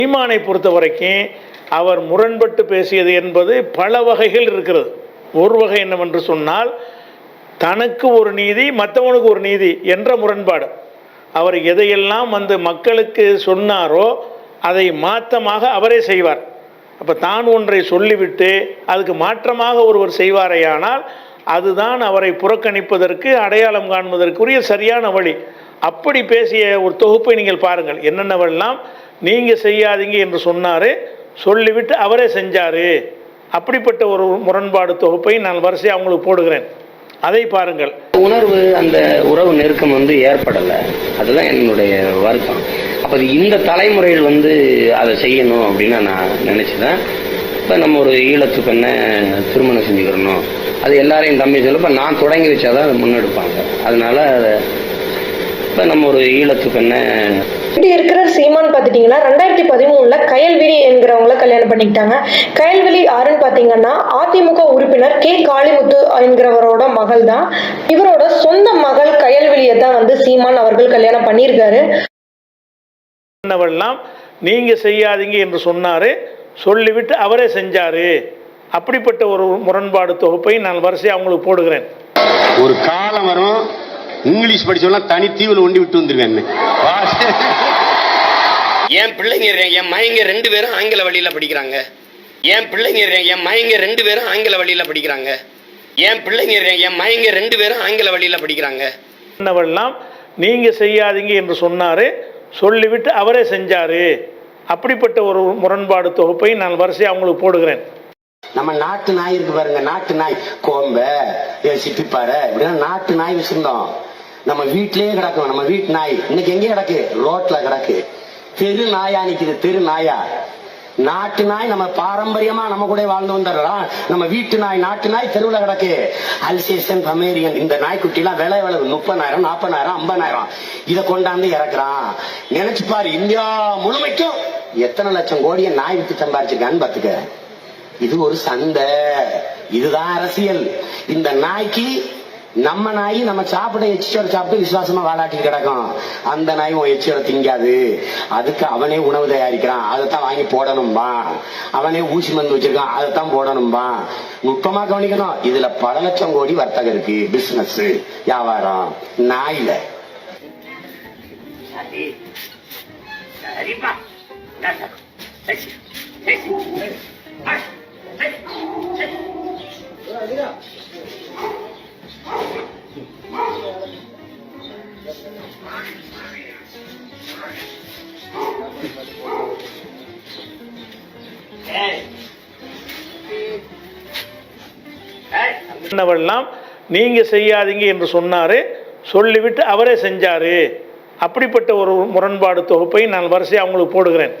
சீமானை பொறுத்த வரைக்கும் அவர் முரண்பட்டு பேசியது என்பது பல வகைகள் இருக்கிறது. ஒரு வகை என்னவென்று சொன்னால், தனக்கு ஒரு நீதி மற்றவனுக்கு ஒரு நீதி என்ற முரண்பாடு. அவர் எதையெல்லாம் மக்களுக்கு சொன்னாரோ அதை மாற்றமாக அவரே செய்வார். அப்போ தான் ஒன்றை சொல்லிவிட்டு அதுக்கு மாற்றமாக ஒருவர் செய்வாரையானால் அதுதான் அவரை புறக்கணிப்பதற்கு அடையாளம் காண்பதற்குரிய சரியான வழி. அப்படி பேசிய ஒரு தொகுப்பை நீங்கள் பாருங்கள். என்னென்னவெல்லாம் நீங்கள் செய்யாதீங்க என்று சொன்னார், சொல்லிவிட்டு அவரே செஞ்சார். அப்படிப்பட்ட ஒரு முரண்பாடு தொகுப்பை நான் வரிசையாக அவங்களுக்கு போடுகிறேன், அதை பாருங்கள். உணர்வு, அந்த உறவு நெருக்கம் ஏற்படலை. அதுதான் என்னுடைய வருத்தம். அப்போ இந்த தலைமுறையில் அதை செய்யணும் அப்படின்னு நான் நினச்சிதான். இப்போ நம்ம ஒரு ஈழத்து பெண்ணை திருமணம் செஞ்சுக்கிறணும், அது எல்லாரையும் தம்பி சொல்ல இப்போ நான் தொடங்கி வச்சாதான் அதை முன்னெடுப்பாங்க. அதனால இப்போ நம்ம ஒரு ஈழத்து பெண்ணை இப்படி இருக்கிற சீமான் பார்த்துட்டீங்கன்னா 2013 கயல்விழி என்கிறவங்கள கல்யாணம் பண்ணிக்கிட்டாங்க. கயல்விழி யாருன்னு பார்த்தீங்கன்னா அதிமுக உறுப்பினர் கே காளிமுத்து என்கிறவரோட மகள் தான். இவரோட சொந்த மகள் கயல்விழியை தான் சீமான் அவர்கள் கல்யாணம் பண்ணியிருக்காரு. என்னவெல்லாம் நீங்க செய்யாதீங்க என்று சொன்னாரு, சொல்லிவிட்டு அவரே செஞ்சாரு. அப்படிப்பட்ட ஒரு முரண்பாடு தொகுப்பை நான் வரிசையாக அவங்களுக்கு போடுகிறேன். ஒரு காலம் வரும், இங்கிலீஷ் படிச்சவெல்லாம் தனி தீவில் ஒண்டி விட்டு வந்துருவேன். என் பிள்ளைங்க என் மயங்க 2 பேரும் ஆங்கில வழியில படிக்கிறாங்க. என் பிள்ளைங்க என் மயங்க 2 பேரும் ஆங்கில வழியில படிக்கிறாங்க. என் பிள்ளைங்க என் மயங்க 2 பேரும் ஆங்கில வழியில படிக்கிறாங்க. என்னவெல்லாம் நீங்க செய்யாதீங்க என்று சொன்னாரு, சொல்லிவிட்டு அவரே செஞ்சாரு. அப்படிப்பட்ட ஒரு முரண்பாடு தொகுப்பை நான் வரிசையாக அவங்களுக்கு போடுகிறேன். நம்ம நாட்டு நாய் இருக்கு பாருங்க, நாட்டு நாய், கோம்ப சிப்பிப்பாறை இப்படின்னா நாட்டு நாய் வச்சிருந்தோம். நம்ம வீட்லயே கிடக்கும். நம்ம வீட்டு நாய் இன்னைக்கு எங்கே கிடக்கு? ரோட்ல கிடக்கு. தெரு நாயா நிக்குது, தெரு நாயா. நாட்டு நாய் நம்ம பாரம்பரியமா நம்ம கூட வாழ்ந்து வந்துடுறோம். நம்ம வீட்டு நாய், நாட்டு நாய் தெருவில் கிடக்கு. அல்சேஷன் பமேரியன் இந்த நாய்க்குட்டி எல்லாம் விலை 30,000 40,000 50,000 இதை கொண்டாந்து இறக்குறான். நினைச்சு பாரு, இந்தியா முழுமைக்கும் எத்தனை லட்சம் கோடியை நாய் வித்து சம்பாதிச்சிருக்கான்னு பாத்துக்க. இது ஒரு சந்தை, இதுதான் அரசியல். இந்த நாய்க்கு நம்ம நாய் நம்ம சாப்பிட எச்சியோட சாப்பிட்டு விசுவாசமா வாழாட்டி கிடக்கும். அந்த நாய் எச்சியோட திங்காது. அதுக்கு அவனே உணவு தயாரிக்கிறான், அதைத்தான் வாங்கி போடணும்பா. அவனே ஊசி மருந்து வச்சிருக்கான், அதைத்தான் போடணும்பா. நுட்பமா கவனிக்கணும். இதுல பல லட்சம் கோடி வர்த்தகம் இருக்கு, பிசினஸ் வியாபாரம் நாயில. என்னவெல்லாம் நீங்க செய்யாதீங்க என்று சொன்னாரு, சொல்லிவிட்டு அவரே செஞ்சாரு. அப்படிப்பட்ட ஒரு முரண்பாடு தொகுப்பை நான் வரிசையாக அவங்களுக்கு போடுகிறேன்.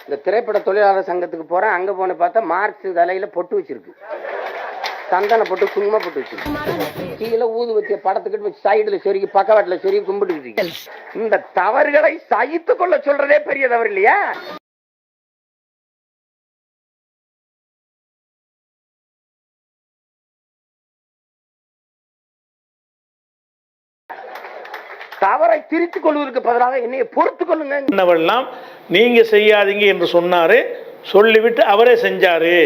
இந்த திரைப்பட தொழிலாளர் சங்கத்துக்கு போறேன், அங்க போன பார்த்தா மார்க்ஸ் தலையில பொட்டு வச்சிருக்கு, சந்தன பொட்டு, குங்கும பொட்டு வச்சிருக்கு. கீழே ஊது வச்ச படத்துக்கிட்டு வச்சு சைடுல சொருகி பக்கவாட்டுல சொருகி கும்பிட்டு. இந்த தவறுகளை சகித்து கொள்ள சொல்றதே பெரிய தவறு இல்லையா? தவறை திருத்திக் கொள்வதற்கு பதிலாக என்னைய பொறுத்துக் கொள்ளுங்க. என்னவெல்லாம் நீங்க செய்யாதீங்க என்று சொன்னாரு, சொல்லிவிட்டு அவரே செஞ்சாரு.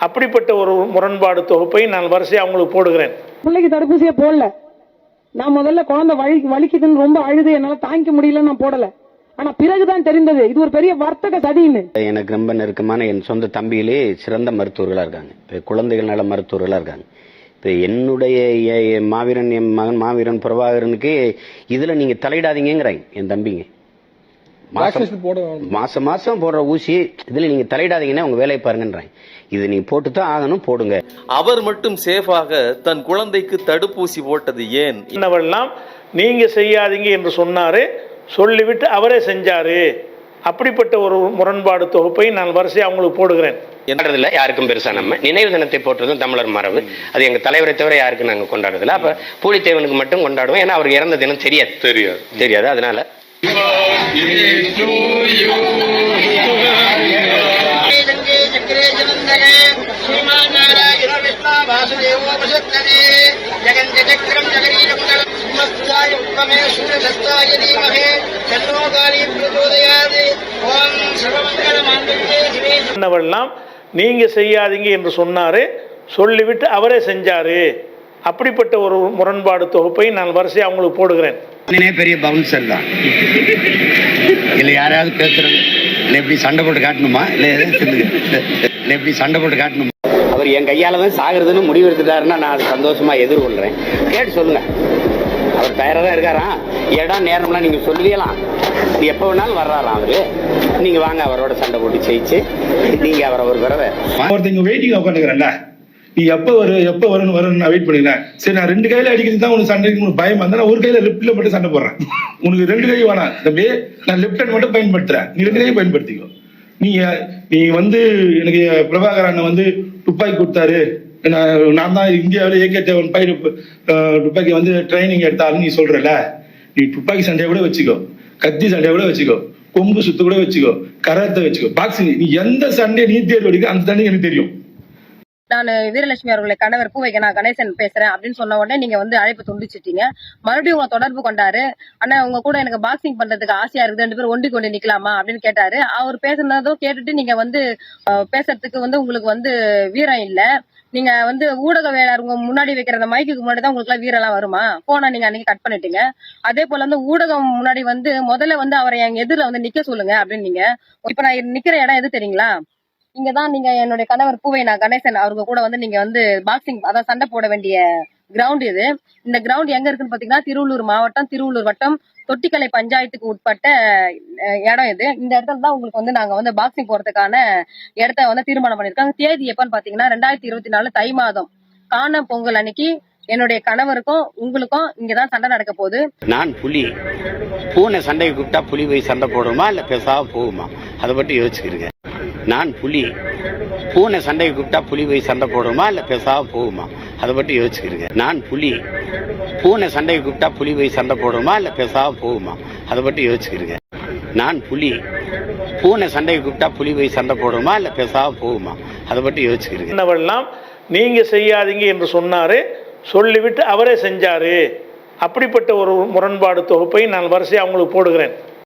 அப்படிப்பட்ட ஒரு முரண்பாடு தொகுப்பை நான் வரிசையாக அவங்களுக்கு போடுகிறேன். பிள்ளைக்கு தடுப்பூசியை போடல. நான் முதல்ல குழந்தை வலிக்குதுன்னு ரொம்ப அழுது என்னால தாங்கிக்க முடியல, நான் போடல. ஆனா பிறகுதான் தெரிந்தது இது ஒரு பெரிய வர்த்தக சதின்னு. எனக்கு ரொம்ப நெருக்கமான என் சொந்த தம்பியிலே சிறந்த மருத்துவர்களா இருக்காங்க, குழந்தைகள் நல மருத்துவர்களா இருக்காங்க. இப்போ என்னுடைய மாவீரன், என் மகன் மாவீரன் பிரபாகரனுக்கு இதுல நீங்க தலையிடாதீங்கிறாங்க என் தம்பிங்க. மாசம் மாசம் போடுற ஊசி இதுல நீங்க தலையிடாதீங்கன்னா உங்க வேலையை பாருங்கன்றாங்க. இது நீங்க போட்டுதான் ஆகணும், போடுங்க. அவர் மட்டும் சேஃபாக தன் குழந்தைக்கு தடுப்பூசி போட்டது ஏன்? என்னவெல்லாம் நீங்க செய்யாதீங்க என்று சொன்னாரு, சொல்லிவிட்டு அவரே செஞ்சாரு. அப்படிப்பட்ட ஒரு முரண்பாடு தொகுப்பை நான் வரிசையாக அவங்களுக்கு போடுகிறேன். என்றதில்ல யாருக்கும் பெருசா நம்ம நினைவு தினத்தை போட்டுறதும் தமிழர் மரபு. அது எங்க தலைவரை தவிர யாருக்கும் நாங்க கொண்டாடுறதில்ல. அப்ப பூலித்தேவனுக்கு மட்டும் கொண்டாடுவோம், ஏன்னா அவருக்கு இறந்த தினம் தெரியாது. அதனால ஜெகன் ब्रह्मस्ताय उत्तमे सूर्यदत्ताय धीमहि तन्नो काली प्रचोदयात् ओम सर्वमंगलमांगल्ये शिवे என்னவெல்லாம் நீங்க செய்யாதீங்க என்று சொன்னாரு, சொல்லிவிட்டு அவரே செஞ்சாரு. அப்படிப்பட்ட ஒரு முரண்பாடு தொகுப்பை நான் வரிசையாக அவங்களுக்கு போடுகிறேன். பெரிய பவுன்சர் தான் இல்ல, யாராவது பேசுறது இல்லை, எப்படி சண்டை போட்டு காட்டணுமா இல்லை எப்படி சண்டை போட்டு காட்டணுமா? அவர் என் கையால தான் சாகுறதுன்னு முடிவு எடுத்துட்டாருன்னா நான் அதை சந்தோஷமா எதிர்கொள்றேன். கேட்டு சொல்லுங்க, அவர் தயாராக தான் இருக்காராம். இடம் நேரம்லாம் நீங்க சொல்லுவீங்களாம், எப்போ வேணாலும் வர்றாராம் அவரு. நீங்க வாங்க, அவரோட சண்டை போட்டு ஜெயிச்சு நீங்க அவரை ஒரு தடவை ஒருத்தங்க வெயிட்டிங் உட்காந்துக்கிறேன்ல, நீ எப்போ வரும்னு நான் வெயிட் பண்ணிக்கிறேன். சரி, நான் 2 கையில அடிக்கிறது தான் உனக்கு சண்டைக்கு உனக்கு பயம் வந்தா நான் ஒரு கையில லெப்ட்ல மட்டும் சண்டை போடுறேன். உனக்கு 2 கை வேணாம் தம்பி, நான் லெப்ட் ஹேண்ட் மட்டும் பயன்படுத்துறேன், நீ 2 கையும் பயன்படுத்திக்கோ. நீ வந்து எனக்கு பிரபாகரன் துப்பாக்கி கொடுத்தாரு, நான் தான் இந்தியாவில் AK-47 துப்பாக்கி ட்ரைனிங் எடுத்தாலும் நீ சொல்றல, நீ துப்பாக்கி சண்டையை கூட வச்சுக்கோ, கத்தி சண்டையை கூட வச்சுக்கோ, கொம்பு சுத்து கூட வச்சுக்கோ, கராத்தை வச்சுக்கோ, பாக்ஸிங், நீ எந்த சண்டையை நீ தேர்வு அடிக்க அந்த சண்டை எனக்கு தெரியும். நான் வீரலட்சுமி அவர்களை கணவர் பூவைக்கு நான் கணேசன் பேசுறேன் அப்படின்னு சொன்ன உடனே நீங்க அழைப்பு துண்டிச்சிட்டீங்க. மறுபடியும் உங்களை தொடர்பு கொண்டாரு. ஆனா உங்க கூட எனக்கு பாக்ஸிங் பண்றதுக்கு ஆசையா இருக்குது, 2 பேரும் ஒண்டி கொண்டு நிக்கலாமா அப்படின்னு கேட்டாரு. அவர் பேசுனதும் கேட்டுட்டு நீங்க பேசுறதுக்கு உங்களுக்கு வீரம் இல்ல. நீங்க ஊடகவியலாளர் முன்னாடி வைக்கிற அந்த மைக்குக்கு முன்னாடி தான் உங்களுக்கு எல்லாம் வீரெல்லாம் வருமா? போனா நீங்க அன்னைக்கு கட் பண்ணிட்டீங்க. அதே போல ஊடகம் முன்னாடி முதல்ல அவரை எங்க எதிரில நிக்க சொல்லுங்க அப்படின்னு நீங்க. இப்ப நான் நிக்கிற இடம் எது தெரியுங்களா? இங்கதான் நீங்க என்னுடைய கணவர் பூவை நான் கணேசன் அவங்க கூட நீங்க பாக்ஸிங் அதான் சண்டை போட வேண்டிய கிரவுண்ட் இது. இந்த கிரவுண்ட் எங்க இருக்குன்னு பாத்தீங்கன்னா திருவள்ளூர் மாவட்டம், திருவள்ளூர் வட்டம், தொட்டிக்கலை பஞ்சாயத்துக்கு உட்பட்ட இடம் இது. இந்த இடத்துல தான் உங்களுக்கு நாங்க பாக்ஸிங் போறதுக்கான இடத்த தீர்மானம் பண்ணிருக்காங்க. தேதி எப்பன்னு பாத்தீங்கன்னா 2024 தை மாதம் காணும் பொங்கல் அன்னைக்கு என்னுடைய கணவருக்கும் உங்களுக்கும் இங்கதான் சண்டை நடக்க போகுது. நான் புலி, பூனை சண்டையை கூப்பிட்டா புலி போய் சண்டை போடுமா இல்ல பேசாம போகுமா? அதை பற்றி யோசிக்கிறீங்க. நான் புலி, பூனை சண்டையை கூப்பிட்டா புலி போய் சண்டை போடுமா இல்ல பேசாம போகுமா? அதை பற்றி யோசிக்கிறீங்க. நான் புலி, பூனை சண்டையை கூப்பிட்டா புலி போய் சண்டை போடுமா இல்ல பேசாம போகுமா? அதை பற்றி யோசிக்கிறீங்க. நான் புலி, பூனை சண்டையை கூப்பிட்டா புலி போய் சண்டை போடுமா இல்ல பேசாம போகுமா? அதை பற்றி யோசிக்கிறீங்க. என்னவெல்லாம் நீங்க செய்யாதீங்க என்று சொன்னாரு, சொல்லிவிட்டு அவரே செஞ்சாரு. அப்படிப்பட்ட ஒரு முரண்பாடு தொகுப்பை நான் வரிசையாக அவங்களுக்கு போடுகிறேன்.